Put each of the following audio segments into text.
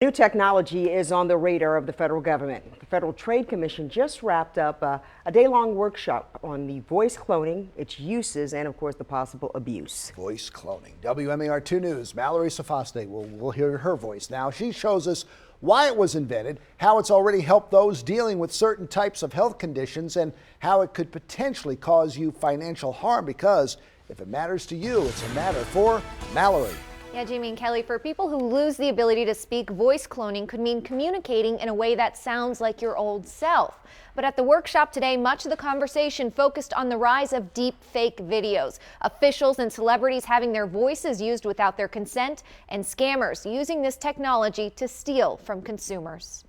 New technology is on the radar of the federal government. The Federal Trade Commission just wrapped up a day-long workshop on the voice cloning, its uses, and of course the possible abuse. Voice cloning. WMAR 2 News, Mallory Sofaste, we'll hear her voice now. She shows us why it was invented, how it's already helped those dealing with certain types of health conditions, and how it could potentially cause you financial harm, because if it matters to you, it's a matter for Mallory. Yeah, Jamie and Kelly, for people who lose the ability to speak, voice cloning could mean communicating in a way that sounds like your old self. But at the workshop today, much of the conversation focused on the rise of deep fake videos, officials and celebrities having their voices used without their consent, and scammers using this technology to steal from consumers.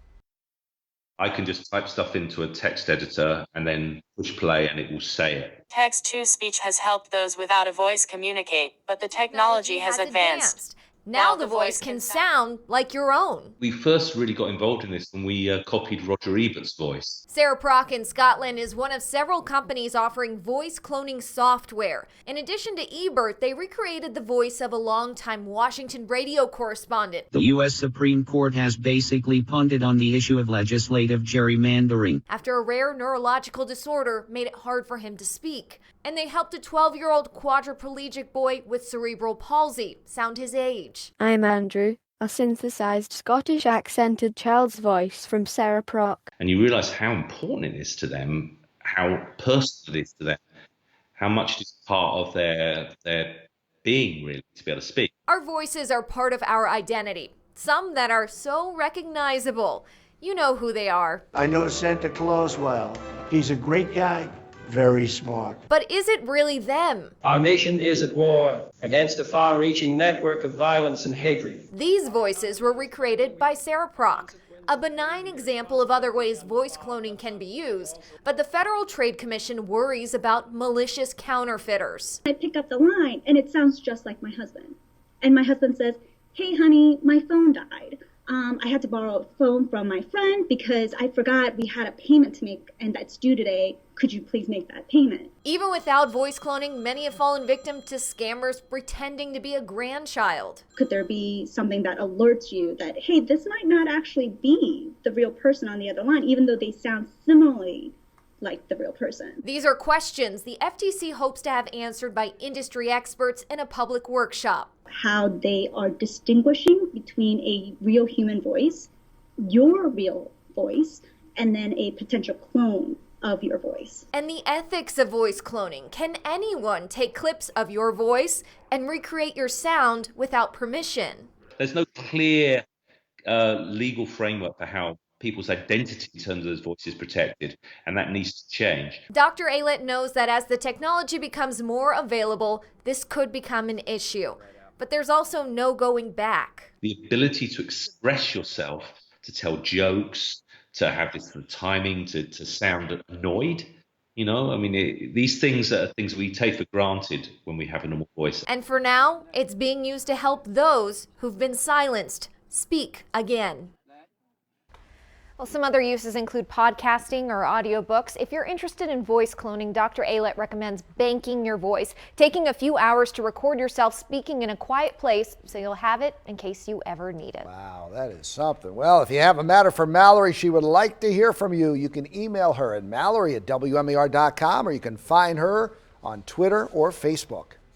I can just type stuff into a text editor and then push play and it will say it. Text-to-speech has helped those without a voice communicate, but the technology has advanced. Now the voice can sound like your own. We first really got involved in this when we copied Roger Ebert's voice. Sarah Prock in Scotland is one of several companies offering voice cloning software. In addition to Ebert, they recreated the voice of a longtime Washington radio correspondent. The U.S. Supreme Court has basically punted on the issue of legislative gerrymandering after a rare neurological disorder made it hard for him to speak. And they helped a 12-year-old quadriplegic boy with cerebral palsy sound his age. I'm Andrew, a synthesized Scottish accented child's voice from Sarah Prock. And you realise how important it is to them, how personal it is to them, how much it is part of their being, really, to be able to speak. Our voices are part of our identity, some that are so recognizable. You know who they are. I know Santa Claus well. He's a great guy. Very smart. But is it really them? Our nation is at war against a far-reaching network of violence and hatred. These voices were recreated by Sarah Prock, a benign example of other ways voice cloning can be used, but the Federal Trade Commission worries about malicious counterfeiters. I pick up the line and it sounds just like my husband. And my husband says, "Hey honey, my phone died. I had to borrow a phone from my friend because I forgot we had a payment to make and that's due today. Could you please make that payment?" Even without voice cloning, many have fallen victim to scammers pretending to be a grandchild. Could there be something that alerts you that, hey, this might not actually be the real person on the other line, even though they sound similarly like the real person? These are questions the FTC hopes to have answered by industry experts in a public workshop. How they are distinguishing between a real human voice, your real voice, and then a potential clone of your voice. And the ethics of voice cloning. Can anyone take clips of your voice and recreate your sound without permission? There's no clear legal framework for how people's identity in terms of those voices protected, and that needs to change. Dr. Aylett knows that as the technology becomes more available, this could become an issue. But there's also no going back. The ability to express yourself, to tell jokes, to have this sort of timing, to sound annoyed. You know, I mean, these things are things we take for granted when we have a normal voice. And for now, it's being used to help those who've been silenced speak again. Well, some other uses include podcasting or audiobooks. If you're interested in voice cloning, Dr. Aylett recommends banking your voice, taking a few hours to record yourself speaking in a quiet place so you'll have it in case you ever need it. Wow, that is something. Well, if you have a matter for Mallory, she would like to hear from you. You can email her at mallory@wmer.com, or you can find her on Twitter or Facebook.